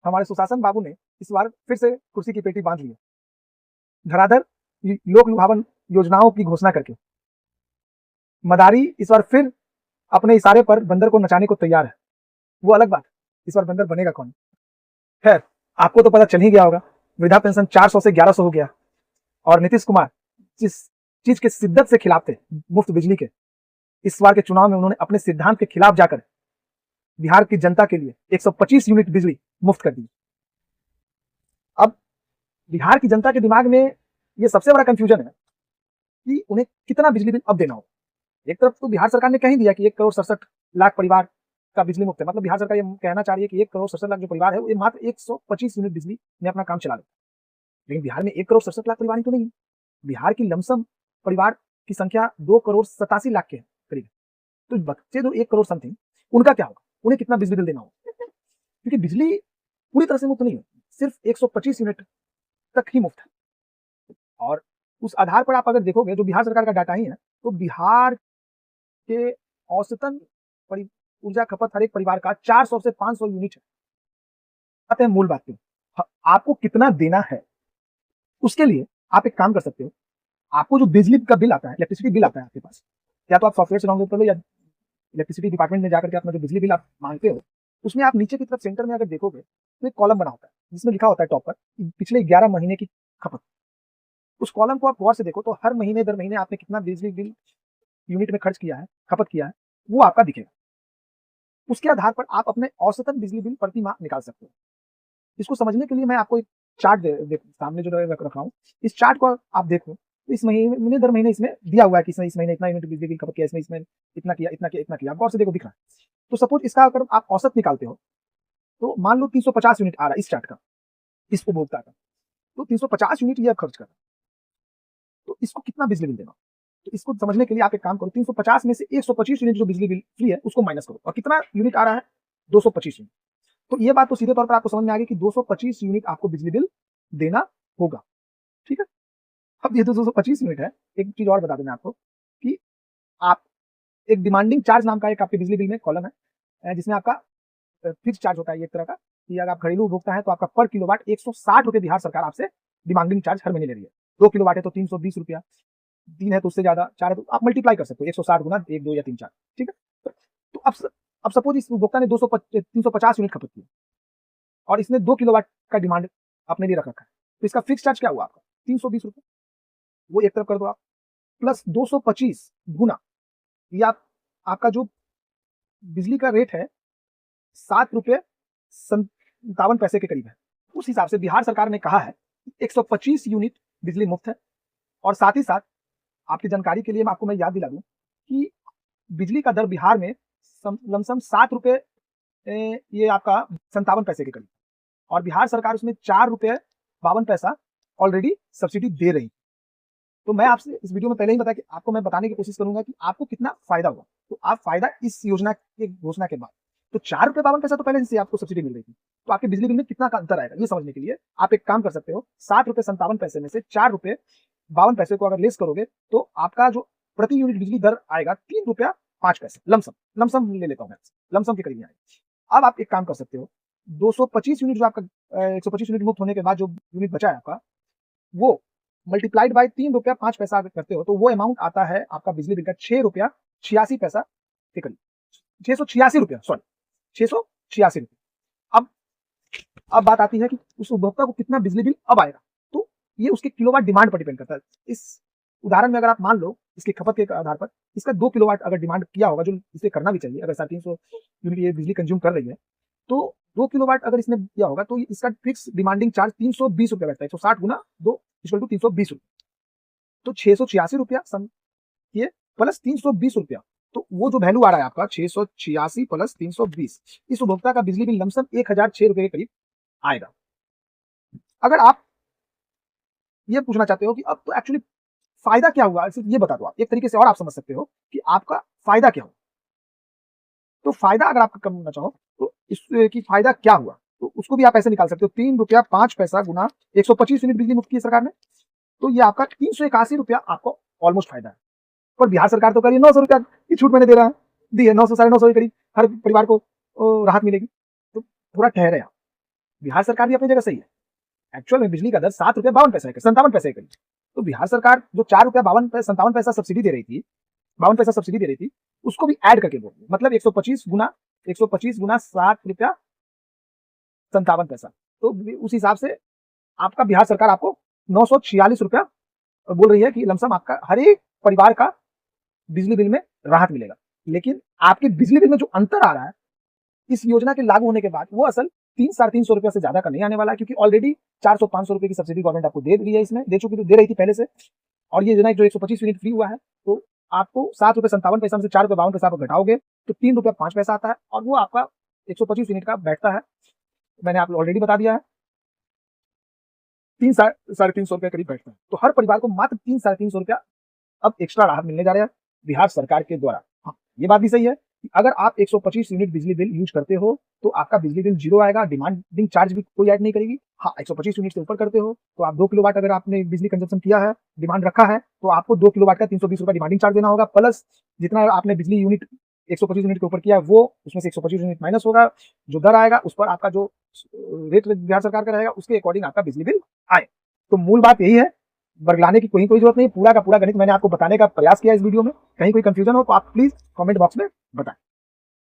हमारे सुशासन बाबू ने इस बार फिर से कुर्सी की पेटी बांध ली है, धराधर लोक लुभावन योजनाओं की घोषणा करके। मदारी इस बार फिर अपने इशारे पर बंदर को नचाने को तैयार है। वो अलग बात, इस बार बंदर बनेगा कौन? खैर, आपको तो पता चल ही गया होगा, वृद्धा पेंशन 400 से 1100 हो गया। और नीतीश कुमार जिस चीज के शिद्दत से खिलाफ थे, मुफ्त बिजली के, इस बार के चुनाव में उन्होंने अपने सिद्धांत के खिलाफ जाकर बिहार की जनता के लिए 125 यूनिट बिजली मुफ्त कर दी। अब बिहार की जनता के दिमाग में ये सबसे बड़ा कंफ्यूजन है कि उन्हें कितना बिजली बिल अब देना हो। एक तरफ तो बिहार सरकार ने कह ही दिया कि 1,67,00,000 परिवार का बिजली मुफ्त है, मतलब बिहार सरकार ये कहना चाह रही है कि 1,67,00,000 जो परिवार है वो मात्र 125 यूनिट बिजली में अपना काम चला ले। लेकिन बिहार में 1,67,00,000 परिवार ही तो नहीं है। बिहार की लमसम परिवार की संख्या 2,87,00,000 के करीब। तो बच्चे जो 1 करोड़ समथिंग, उनका क्या होगा? उन्हें कितना बिजली बिल देना होगा? क्योंकि बिजली पूरी तरह से मुफ्त नहीं है, सिर्फ 125 यूनिट तक ही मुफ्त है। और उस आधार पर आप अगर देखोगे, जो बिहार सरकार का डाटा ही है, तो बिहार के औसतन ऊर्जा खपत हर एक परिवार का 400 से 500 यूनिट है। आते हैं मूल बात पे, आपको कितना देना है उसके लिए आप एक काम कर सकते हो। आपको जो बिजली का बिल आता है, इलेक्ट्रिसिटी बिल आता है आपके पास, या तो आप सॉफ्टवेयर से डाउनलोड कर लो, या इलेक्ट्रिसिटी डिपार्टमेंट में जाकर के अपना जो बिजली बिल आप मांगते हो, उसमें आप नीचे की तरफ सेंटर में अगर देखोगे तो एक कॉलम बना होता है जिसमें लिखा होता है टॉप पर पिछले 11 महीने की खपत। उस कॉलम को आप गौर से देखो तो हर महीने दर महीने आपने कितना बिजली बिल यूनिट में खर्च किया है, खपत किया है, वो आपका दिखेगा। उसके आधार पर आप अपने औसतन बिजली बिल प्रति माह निकाल सकते हो। इसको समझने के लिए मैं आपको एक चार्ट सामने जो रख रहा हूँ, इस चार्ट को आप देखो तो इस महीने दर महीने इसमें दिया हुआ है कि इस महीने इतना यूनिट बिजली बिल खपत किया, इसमें इतना किया, इतना किया, इतना किया। आप गौर से देखो, दिख रहा है। तो सपोज इसका अगर आप औसत निकालते हो तो मान लो 350 यूनिट आ रहा है इस चार्ट का, इस उपभोक्ता का, तो 350 यूनिट ये खर्च कर रहा है, तो इसको कितना बिजली बिल देना? तो इसको समझने के लिए आप एक काम करो, 350 में से 125 यूनिट जो बिजली बिल फ्री है उसको माइनस करो, और कितना यूनिट आ रहा है? 225 यूनिट। तो ये बात तो सीधे तौर पर आपको समझ में आ गई कि 225 यूनिट आपको बिजली बिल देना होगा। ठीक है, अब ये 225 यूनिट है। एक चीज और बता दें मैं आपको कि आप एक डिमांडिंग चार्ज नाम का एक आपके बिजली बिल में कॉलम है, जिसमें आपका फिक्स चार्ज होता है एक तरह का, कि अगर आप घरेलू उपभोक्ता है तो आपका पर किलोवाट 160 रुपए बिहार सरकार आपसे डिमांडिंग चार्ज हर महीने ले रही है। 2 किलोवाट है तो 320 रुपया, 3 है तो उससे ज्यादा, 4 है तो आप मल्टीप्लाई कर सकते हो, 160 गुना 1, 2 या 3, 4। ठीक है, तो अब सपोज इस उपभोक्ता ने 350 यूनिट खपत की और इसने 2 किलोवाट का डिमांड अपने लिए रख रखा है, तो इसका फिक्स चार्ज क्या हुआ आपका? 320 रुपए। वो एक तरफ कर दो आप, प्लस 225 गुना ये आपका जो बिजली का रेट है 7 रुपये 57 पैसे के करीब है। उस हिसाब से बिहार सरकार ने कहा है 125 यूनिट बिजली मुफ्त है। और साथ ही साथ आपकी जानकारी के लिए आपको मैं याद दिला दूं कि बिजली का दर बिहार में लमसम 7 रुपये ये आपका 57 पैसे के करीब, और बिहार सरकार उसमें 4 रुपये 52 पैसा ऑलरेडी सब्सिडी दे रही। तो मैं आपसे इस वीडियो में पहले ही बताया कि आपको मैं बताने की कोशिश करूंगा कि आपको कितना फायदा होगा। तो आप फायदा इस योजना के घोषणा के बाद, तो 4 रुपये 52 पैसा तो पहले से आपको सब्सिडी मिल रही थी, तो आपके बिजली बिल में कितना का अंतर आएगा ये समझने के लिए आप एक काम कर सकते हो। 7 रुपये 57 पैसे में से 4 रुपये 52 पैसे को अगर लेस करोगे तो आपका जो प्रति यूनिट बिजली दर आएगा 3 रुपया 5 पैसे, लमसम ले लेता हूँ मैं, लमसम के करीब आएगा। अब आप एक काम कर सकते हो, 225 यूनिट जो आपका 125 यूनिट मुक्त होने के बाद जो यूनिट बचा है आपका, वो मल्टीप्लाइड बाय 3 रुपया 5 पैसा अगर करते हो तो वो अमाउंट आता है आपका बिजली बिल का 6 रुपया 86 पैसा के करीब, 686 रुपया, सॉरी 686 रुपये। अब बात आती है कि उस उपभोक्ता को कितना बिजली बिल अब आएगा, तो ये उसके किलोवाट डिमांड पर डिपेंड करता है। इस उदाहरण में अगर आप मान लो इसकी खपत के आधार पर इसका 2 किलोवाट अगर डिमांड किया होगा, जो इसे करना भी चाहिए, अगर 350 यूनिट ये बिजली कंज्यूम कर रही है, तो 2 किलोवाट अगर इसने दिया होगा तो इसका फिक्स डिमांडिंग चार्ज 320 रुपया बैठता है। 160 गुना 2 इक्वल टू 320 रुपया, तो 686 रुपया ये प्लस 320 रुपया, तो वो जो वैल्यू आ रहा है आपका 686 प्लस 320, इस उपभोक्ता का बिजली बिल लमसम 1006 रुपए के करीब आएगा। अगर आप ये पूछना चाहते हो कि अब तो एक्चुअली फायदा क्या हुआ, सिर्फ ये बता दो आप, एक तरीके से और आप समझ सकते हो कि आपका फायदा क्या हुआ। तो फायदा अगर आप करना चाहो तो इसकी फायदा क्या हुआ, तो उसको भी आप ऐसे निकाल सकते हो। 3 रुपया 5 पैसा गुना 125 यूनिट बिजली मुफ्त की सरकार ने, तो ये आपका 381 रुपया आपको ऑलमोस्ट फायदा है। पर बिहार सरकार तो करिए 900 रुपया की छूट मैंने दे रहा है, दी है 900 950 के करीब हर परिवार को राहत मिलेगी। तो थोड़ा ठहरे आप, बिहार सरकार भी अपनी जगह सही है। एक्चुअल में बिजली का दर 7 रुपया 52 पैसा है, 57 पैसे करीब। तो बिहार सरकार जो 4 रुपया 57 पैसा सब्सिडी दे रही थी, 52 पैसा सब्सिडी दे रही थी, उसको भी ऐड करके बोल, मतलब 125 गुना 7 रुपया 57 पैसा। तो उस हिसाब से आपका बिहार सरकार आपको 946 रुपया बोल रही है कि लमसम आपका हर एक परिवार का बिजली बिल में राहत मिलेगा। लेकिन आपके बिजली बिल में जो अंतर आ रहा है इस योजना के लागू होने के बाद, वो असल 300-350 रुपया से ज्यादा का नहीं आने वाला है, क्योंकि ऑलरेडी 400-500 रुपए की सब्सिडी गवर्नमेंट आपको दे रही है, इसमें दे रही थी पहले से। और ये योजना जो 125 यूनिट फ्री हुआ है, तो आपको 7 रुपये 57 पैसा में से 4 रुपये 52 पैसा आप घटाओगे तो 3 रुपया 5 पैसा आता है, और वो आपका 125 यूनिट का बैठता है। मैंने आपको ऑलरेडी बता दिया है 300-350 रुपया करीब बैठता है। तो हर परिवार को मात्र 300-350 रुपया अब एक्स्ट्रा राहत मिलने जा रहा है बिहार सरकार के द्वारा। हाँ, ये बात भी सही है कि अगर आप 125 यूनिट बिजली बिल यूज करते हो तो आपका बिजली बिल जीरो आएगा, डिमांडिंग चार्ज भी कोई ऐड नहीं करेगी। हाँ, 125 यूनिट से ऊपर करते हो तो आप 2 किलोवाट अगर आपने बिजली कंजप्शन किया है, डिमांड रखा है, तो आपको 2 किलोवाट का 320 रुपया डिमांडिंग चार्ज देना होगा, प्लस जितना आपने बिजली यूनिट 125 यूनिट के ऊपर किया है वो उसमें से 125 यूनिट माइनस होगा, जो दर आएगा उस पर आपका जो रेट बिहार सरकार का रहेगा उसके अकॉर्डिंग आपका बिजली बिल आए। तो मूल बात यही है, बरगलाने की कोई जरूरत नहीं, पूरा का पूरा गणित मैंने आपको बताने का प्रयास किया इस वीडियो में। कहीं कोई कंफ्यूजन हो तो आप प्लीज कमेंट बॉक्स में बताएं।